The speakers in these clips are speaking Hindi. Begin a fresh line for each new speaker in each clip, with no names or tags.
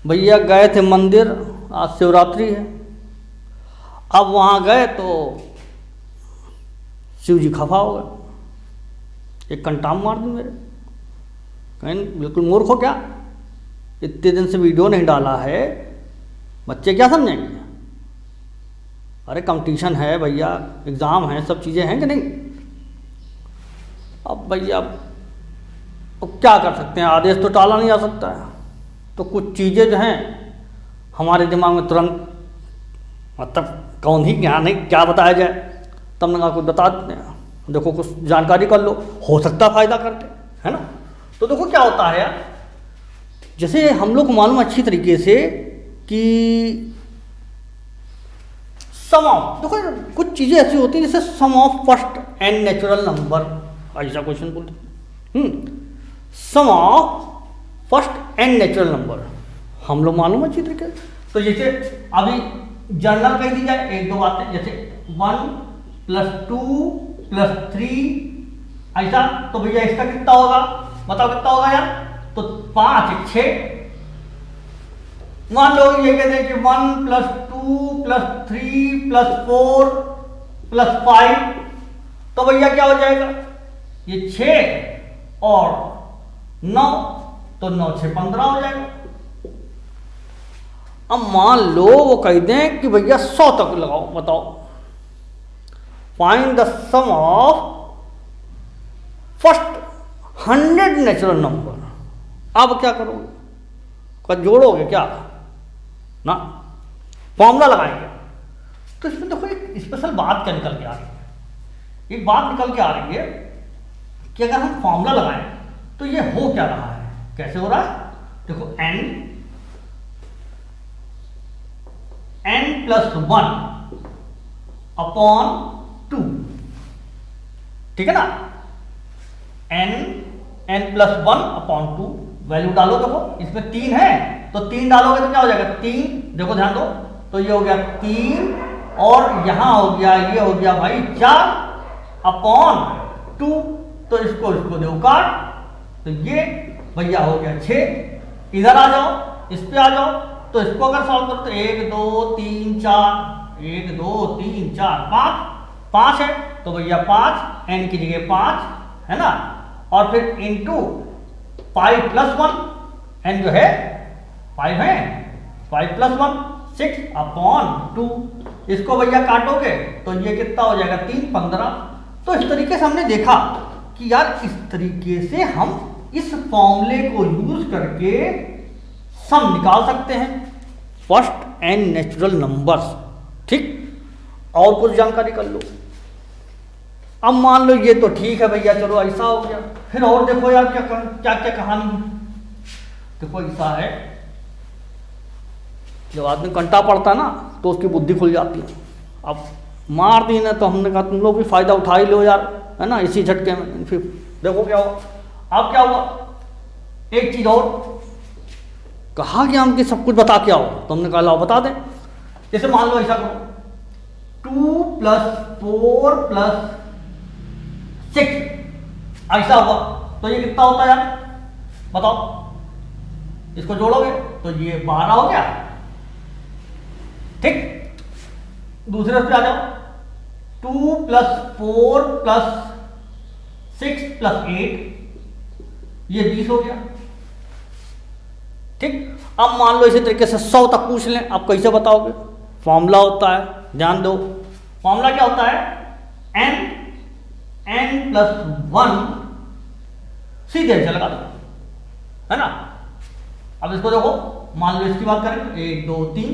भैया गए थे मंदिर, आज शिवरात्रि है। अब वहाँ गए तो शिव जी खफा हो गए, एक कंटाम मार दी मेरे। कहीं बिल्कुल मूर्ख हो क्या, इतने दिन से वीडियो नहीं डाला है, बच्चे क्या समझेंगे। अरे कंपटीशन है भैया, एग्ज़ाम है, सब चीज़ें हैं कि नहीं। अब भैया अब क्या कर सकते हैं, आदेश तो टाला नहीं जा सकता है। तो कुछ चीज़ें जो हैं हमारे दिमाग में तुरंत मतलब कौन ही क्या नहीं क्या बताया जाए, तब ना कुछ बता देते हैं। देखो कुछ जानकारी कर लो, हो सकता फ़ायदा करते, है ना। तो देखो क्या होता है यार, जैसे हम लोग को मालूम अच्छी तरीके से कि सम ऑफ, देखो कुछ चीज़ें ऐसी होती हैं जैसे sum of first n natural number, ऐसा क्वेश्चन बोलते। Sum of first n natural number हम लोग मालूम अच्छी तरीके से। तो जैसे अभी जनरल कह दी जाए एक दो बातें, जैसे 1 + 2 + 3 ऐसा, तो भैया इसका कितना होगा, बताओ कितना होगा यार। तो 5 6, मान लो ये कहते हैं कि 1 + 2 + 3 + 4 + 5, तो भैया क्या हो जाएगा, ये 6 और 9, तो 9 6 15 हो जाएगा। अब मान लो वो कह दें कि भैया 100 तक लगाओ, बताओ find the sum of first 100 natural number. अब क्या करोगे, क्या जोड़ोगे क्या ना, फॉर्मूला लगाएंगे। तो इसमें देखो एक स्पेशल बात क्या निकल के आ रही है, एक बात निकल के आ रही है कि अगर हम फॉर्मूला लगाएं तो ये हो क्या रहा है, कैसे हो रहा है। देखो n + 1 / 2, ठीक है ना। n + 1 / 2 वैल्यू डालो। देखो इसमें 3 है तो 3 डालोगे तो क्या हो जाएगा 3, देखो ध्यान दो, तो ये हो गया 3 और यहां हो गया, ये हो गया भाई 4/2, तो इसको दो काट, तो ये भैया हो गया 6। इधर आ जाओ, इस पे आ जाओ, तो इसको अगर सॉल्व करो तो 1 2 3 4, 1 2 3 4 5 है, तो भैया 5 n की जगह 5 है ना, और फिर इंटू 5 + 1, n जो है 5 है, 5 + 1 6/2, इसको भैया काटोगे तो ये कितना हो जाएगा 3 15। तो इस तरीके से हमने देखा कि यार इस तरीके से हम इस फॉर्मूले को यूज करके सम निकाल सकते हैं फर्स्ट एंड नेचुरल नंबर्स, ठीक। और कुछ जानकारी कर लो। अब मान लो ये तो ठीक है भैया, चलो ऐसा हो गया, फिर और देखो यार क्या क्या कहानी है। देखो ऐसा है, जब आदमी कंटा पड़ता है ना तो उसकी बुद्धि खुल जाती है। अब मार दी ना, तो हमने कहा तुम लोग भी फायदा उठा ही लो यार, है ना, इसी झटके में। फिर देखो क्या हुआ, अब क्या हुआ, एक चीज और कहा कि हमके सब कुछ बता के आओ, तो हमने कहा लाओ बता दें। जैसे मान लो ऐसा करो, 2 + 4 + 6 ऐसा हुआ, तो ये कितना होता है यार, बताओ। इसको जोड़ोगे तो ये 12 हो गया, ठीक। दूसरे पे आ जाओ, 2 + 4 + 6 + 8, ये 20 हो गया, ठीक। अब मान लो इसी तरीके से 100 तक पूछ लें, आप कैसे बताओगे। फॉर्मूला होता है, ध्यान दो, फॉर्मूला क्या होता है, n + 1, सीधे ऐसे लगा दो, है ना। अब इसको देखो, मान लो इसकी बात करें तो 1 2 3,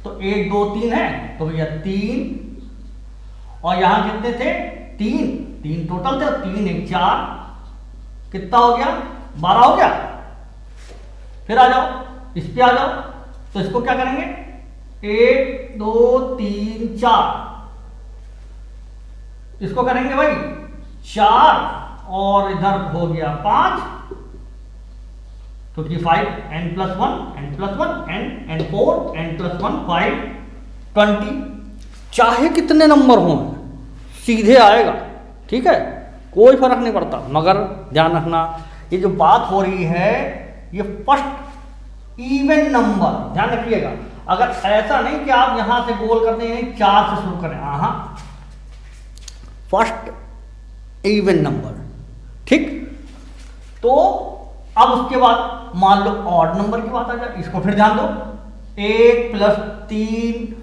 तो 1 2 3 है, तो भैया 3, और यहां कितने थे 3 टोटल थे, 3 1 4, कितना हो गया 12 हो गया। फिर आ जाओ, इस पे आ जाओ, तो इसको क्या करेंगे 1 2 3 4, इसको करेंगे भाई 4, और इधर हो गया 5, क्योंकि 5 n + 1 n 4 n + 1 5 20, चाहे कितने नंबर हों सीधे आएगा, ठीक है, कोई फर्क नहीं पड़ता। मगर ध्यान रखना, ये जो बात हो रही है ये फर्स्ट इवन नंबर, ध्यान रखिएगा। अगर ऐसा नहीं कि आप यहां से गोल करते हैं 4 से शुरू करें, हाँ, फर्स्ट इवन नंबर, ठीक। तो अब उसके बाद मान लो ऑड नंबर की बात आ जाए, इसको फिर ध्यान दो, 1 + 3,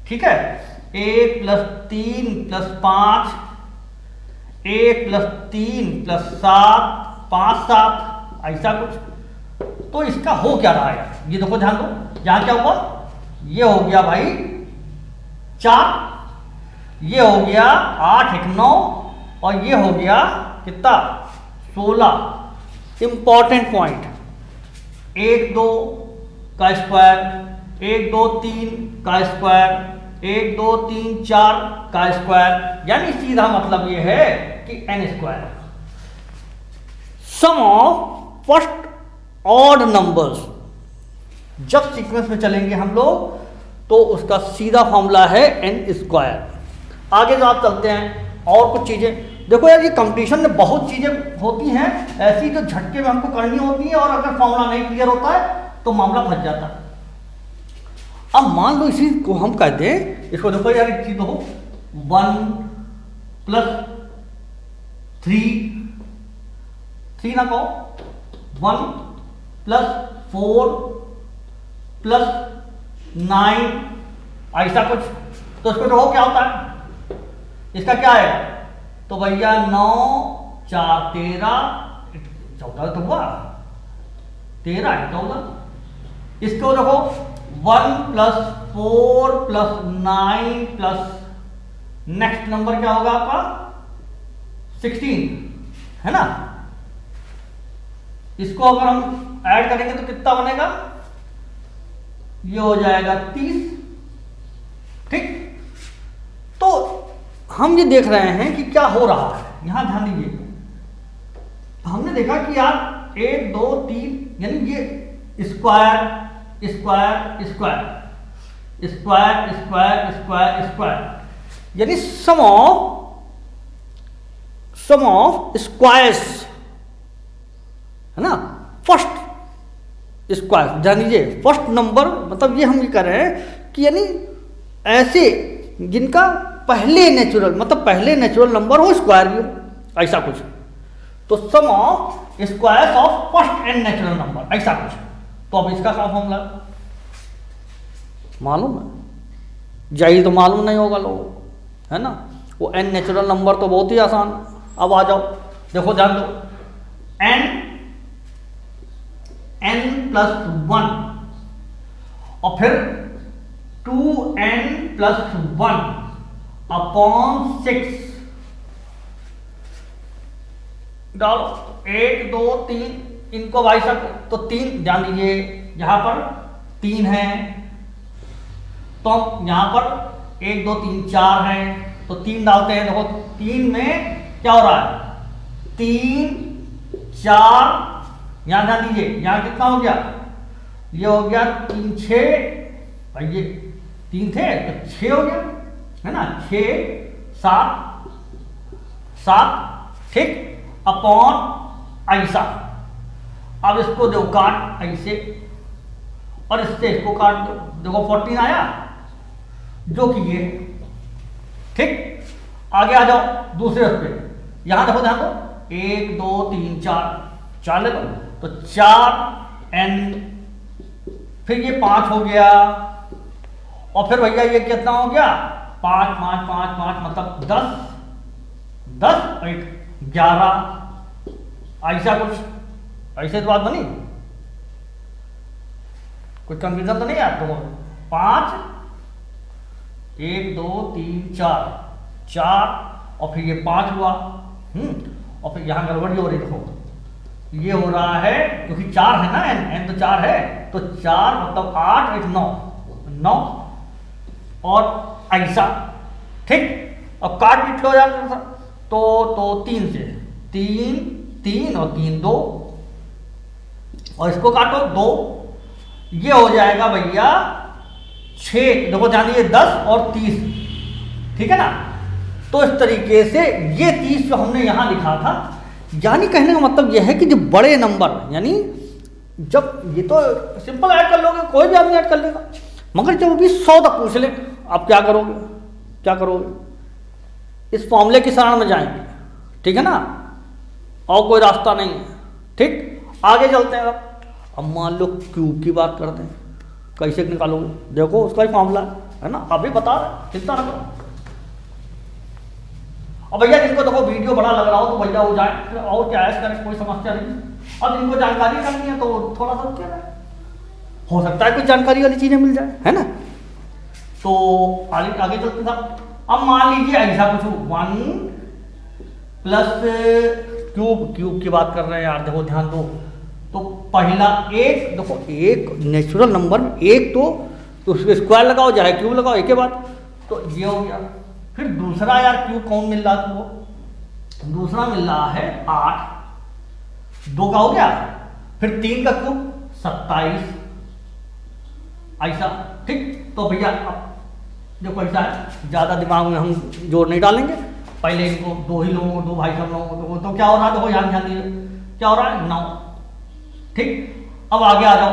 ठीक है, 1 + 3 + 5, 1 + 3 + 7, 5 7, ऐसा कुछ। तो इसका हो क्या रहा है, ये देखो ध्यान दो, यहां क्या हुआ, ये हो गया भाई 4, ये हो गया 8 1 9, और ये हो गया कितना 16। इंपॉर्टेंट पॉइंट, 1 2 का स्क्वायर, 1 2 3 का स्क्वायर, 1 2 3 4 का स्क्वायर, यानी सीधा मतलब ये है कि n²। Sum of first odd numbers, जब सीक्वेंस में चलेंगे हम लोग तो उसका सीधा फॉर्मूला है n²। आगे जो आप चलते हैं और कुछ चीजें देखो यार, ये कंपटीशन में बहुत चीजें होती हैं ऐसी जो झटके में हमको करनी होती है, और अगर फॉर्मूला नहीं क्लियर होता है तो मामला फंस जाता है। अब मान लो इसी को हम कहते हैं, इसको देखो यार, एक चीज देखो, 1 + 3 ना कहो, 1 + 4 + 9, ऐसा कुछ। तो इसको देखो क्या होता है, इसका क्या है, तो भैया 9 4 13, 14 तो हुआ, 13 14। इसको देखो 1 + 4 + 9 प्लस नेक्स्ट नंबर क्या होगा आपका 16, है ना। इसको अगर हम ऐड करेंगे तो कितना बनेगा, ये हो जाएगा 30, ठीक। तो हम ये देख रहे हैं कि क्या हो रहा है, यहां ध्यान दीजिए। हमने देखा कि यार 1 2 3, यानी ये square square square square square square square, यानी सम ऑफ स्क्वायर्स, है ना। फर्स्ट स्क्वायर, जान लीजिए फर्स्ट नंबर, मतलब ये हम ये कर रहे हैं कि यानी ऐसे जिनका पहले नेचुरल, मतलब पहले नेचुरल नंबर हो, स्क्वायर भी हो, ऐसा कुछ। तो sum of squares of first n natural number, ऐसा कुछ। तो अब इसका क्या फॉर्मूला मालूम है, यही तो मालूम नहीं होगा लोगों, है ना। वो एन नेचुरल नंबर तो बहुत ही आसान। अब आ जाओ, देखो ध्यान दो, n + 1 और फिर 2n + 1 अपॉन 6 डालो, 1 2 3, इनको भाई सब तो 3, ध्यान दीजिए यहां पर 3 है, तो यहां पर 1 2 3 4 है, तो 3 डालते हैं। देखो 3 में क्या हो रहा है, 3 4, यहां ध्यान दीजिए, यहां कितना हो गया, ये हो गया 3 6, भाई ये 3 थे तो 6 हो गया, है ना, 6 7 7, ठीक, अपॉन ऐसा। अब इसको दो काट ऐसे, और इससे इसको काट दो, देखो 14 आया, जो कि ये, ठीक। आगे आ जाओ दूसरे उस पे, यहां देखो ध्यान दो, 1 2 3 4 ले लो, तो 4n, फिर ये 5 हो गया, और फिर भैया ये कितना हो गया, 5 5 5 5, मतलब 10 10 और 11, ऐसा कुछ। ऐसे तो बात बनी, कुछ कंफ्यूजन तो नहीं है। तो 5 1 2 3 4 4, और फिर ये 5 हुआ, और फिर यहां गड़बड़ी हो रही, देखो ये हो रहा है क्योंकि 4 है ना, n तो 4 है, तो 4 मतलब 8 1 9 9, और ऐसा, ठीक। अब काट पीट लो यार, तो 3 से 3 3 और 3 2, और इसको काटो 2, ये हो जाएगा भैया 6, देखो ध्यान दीजिए 10 और 30, ठीक है ना। तो इस तरीके से ये 30 जो हमने यहां लिखा था, यानी कहने का मतलब यह है कि जो बड़े नंबर, यानी जब ये तो सिंपल ऐड कर लोगे, कोई भी आदमी ऐड कर लेगा, मगर जब अभी 100 तक पूछ ले, आप क्या करोगे, क्या करोगे? इस फॉर्मूले की शरण में जाएंगे, ठीक है ना, और कोई रास्ता नहीं है। ठीक, आगे चलते हैं। अब मान लो क्यूब की बात करते हैं, कैसे निकालोगे? देखो उसका ही फॉर्मूला है ना, अभी बता रहे, चिंता ना करो। अब भैया जिनको देखो वीडियो बड़ा लग रहा हो तो भैया हो जाए, और क्या ऐसा करें, कोई समस्या नहीं। अब जिनको जानकारी करनी है तो थोड़ा सा रुकिए, हो सकता है कुछ जानकारी वाली चीजें मिल जाए, है ना। तो आगे चलते साहब। अब मान लीजिए ऐसा कुछ 1 प्लस क्यूब की बात कर रहे हैं यार, देखो ध्यान दो। तो पहला एक, देखो एक नेचुरल नंबर में एक, तो उसके स्क्वायर लगाओ चाहे क्यूब लगाओ, एक के बाद तो ये हो गया। फिर दूसरा यार क्यूब कौन मिल रहा है? वो दूसरा मिल रहा है 8, 2 का हो गया। फिर 3 का क्यूब 27, ऐसा। ठीक, तो भैया अब जो पैसा है ज्यादा दिमाग में हम जोर नहीं डालेंगे, पहले इनको 2 ही लोगों को, 2 भाई सब लोगों को, तो क्या हो रहा है देखो, यहाँ ध्यान दीजिए क्या हो रहा है, 9। ठीक, अब आगे आ जाओ,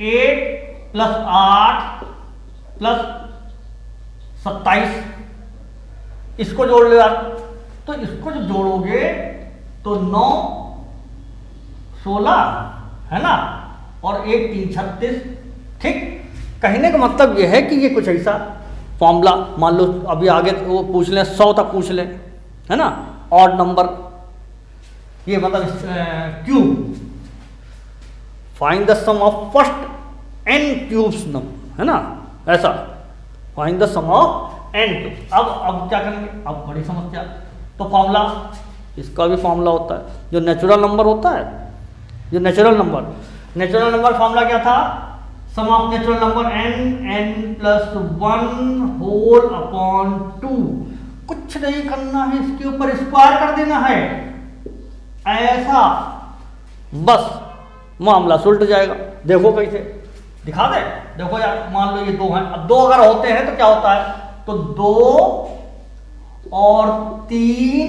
8 प्लस 8 प्लस 27, इसको जोड़ लो यार। तो इसको जब जोड़ोगे तो 9 16 है ना, और 1 3 36। ठीक, कहने का मतलब यह है कि ये कुछ ऐसा फॉर्मूला, मान लो अभी आगे वो पूछ लें, 100 तक पूछ लें, है ना, ऑड नंबर, ये मतलब cube, find the sum of first n cubes number, है ना, ऐसा find the sum of n cube. अब क्या करेंगे, अब बड़ी समस्या। तो फॉर्मूला, इसका भी फॉर्मूला होता है, जो नेचुरल नंबर होता है, जो नेचुरल नंबर फॉर्मूला क्या था? Sum of natural number n plus 1 whole upon 2। कुछ नहीं करना है, इसके ऊपर स्क्वायर कर देना है, ऐसा, बस मामला सुलट जाएगा। देखो कैसे दिखा दे, देखो यार, मान लो ये 2 हैं, अब 2 अगर होते हैं तो क्या होता है, तो 2 और 3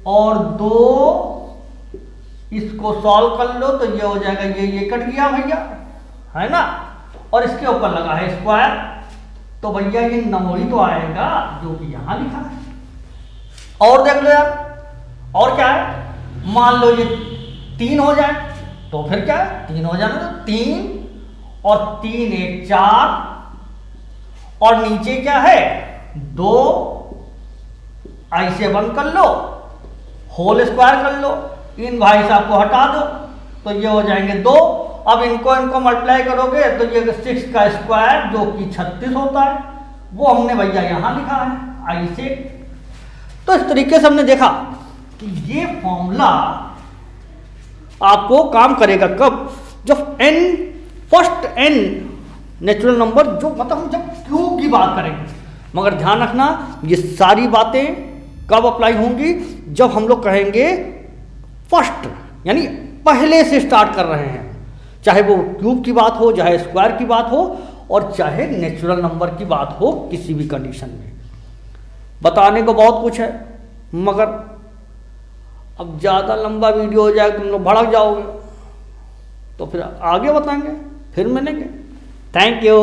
और 2, इसको सॉल्व कर लो तो ये हो जाएगा, ये कट गया भैया, है ना, और इसके ऊपर लगा है स्क्वायर, तो भैया ये 9 ही तो आएगा जो कि यहां लिखा है। और देख लो यार, और क्या है, मान लो ये 3 हो जाए तो फिर क्या है, 3 हो जाना, तो 3 और 3 1 4, और नीचे क्या है 2, ऐसे बंद कर लो, होल स्क्वायर कर लो, इन भाई साहब को हटा दो तो ये हो जाएंगे 2। अब इनको मल्टीप्लाई करोगे तो ये 6 का स्क्वायर जो कि 36 होता है, वो हमने भैया यहां लिखा है ऐसे। तो इस तरीके से हमने देखा कि ये फॉर्मूला आपको काम करेगा कब, जब n first n natural number, जो मतलब हम जब क्यूब की बात करेंगे। मगर ध्यान रखना, ये सारी बातें कब अप्लाई होंगी, जब हम लोग कहेंगे फर्स्ट, यानी पहले से स्टार्ट कर रहे हैं, चाहे वो क्यूब की बात हो, चाहे स्क्वायर की बात हो, और चाहे नेचुरल नंबर की बात हो, किसी भी कंडीशन में। बताने को बहुत कुछ है, मगर अब ज़्यादा लंबा वीडियो हो जाए, तुम लोग भड़क जाओगे, तो फिर आगे बताएंगे, फिर मिलेंगे। Thank you.